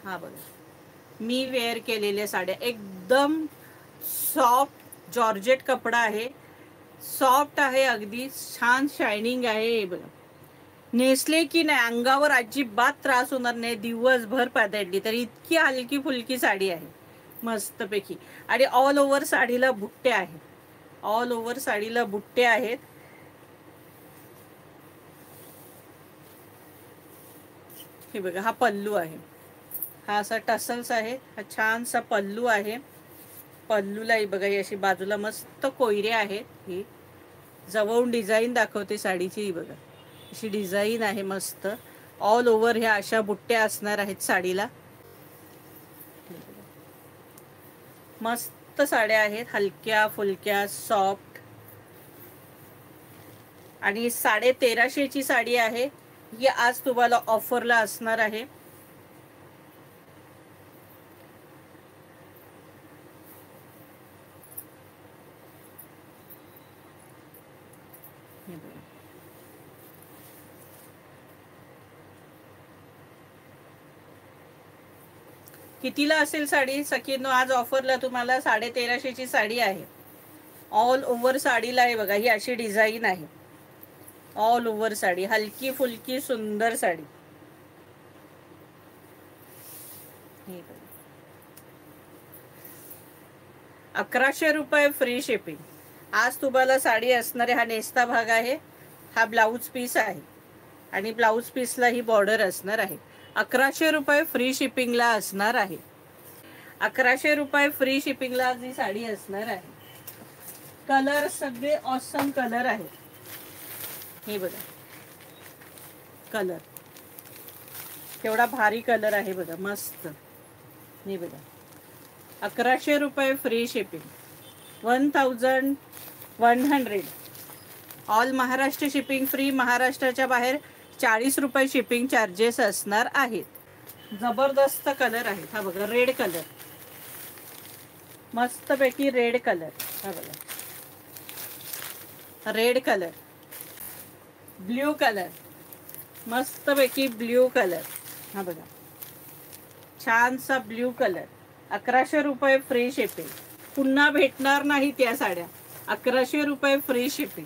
हा बघा, मी वेअर केलेल्या साड्या एकदम सॉफ्ट जॉर्जेट कपडा आहे, सॉफ्ट आहे, अगदी छान शायनिंग आहे. हे बघा, नेसले की नाही अंगावर अजिबात त्रास होणार नाही, दिवसभर पातळली तरी इतकी हलकी फुलकी साडी आहे मस्तपैकी. आणि ऑल ओव्हर साडीला बुट्टे आहेत, ऑल ओव्हर साडीला बुट्टे आहेत. हे बघा, हा पल्लू आहे, हा असा टसल्स आहे, हा छानसा पल्लू आहे. पल्लूलाही बघा ही अशी बाजूला मस्त कोयरे आहेत. ही जवळून डिझाईन दाखवते साडीची, ही बघा अशी डिझाईन आहे मस्त. ऑल ओव्हर ह्या अशा बुट्ट्या असणार आहेत साडीला. मस्त साड्या आहेत, हलक्या फुलक्या सॉफ्ट. आणि 1350ची साडी आहे ही, आज तुम्हाला ऑफरला असणार आहे. कितीला असेल साडी सखींनो? आज ऑफरला तुम्हाला 1350ची साडी आहे. ऑल ओव्हर साडीला आहे बघा, ही अशी डिझाईन आहे. ऑल ओव्हर साडी, हलकी फुलकी सुंदर साडी. 1100 रुपये फ्री शिपिंग. आज तुम्हाला साडी असणारे, हा नेस्ता भाग आहे, हा ब्लाऊज पीस आहे आणि ब्लाऊज पीसला ही बॉर्डर असणार आहे. 1100 रुपये फ्री शिपिंगला असणार आहे. 1100 रुपये फ्री शिपिंगला जी साडी असणार आहे. कलर सगळे ऑसम कलर आहेत. हे बघा कलर केवढा भारी कलर आहे बघा, मस्त. हे बघा, 1100 रुपये free shipping, 1100. All Maharashtra shipping free. महाराष्ट्राच्या बाहेर 40 रुपये शिपिंग चार्जेस असणार आहेत. जबरदस्त कलर आहेत. हा बघा रेड कलर, मस्तपैकी रेड कलर. हा बघा रेड कलर, ब्ल्यू कलर, मस्तपैकी ब्ल्यू कलर. हा बघा छानसा ब्ल्यू कलर. 1100 रुपये फ्री शिपिंग. पुन्हा भेटणार नाही त्या साड्या. 1100 रुपये फ्री शिपिंग.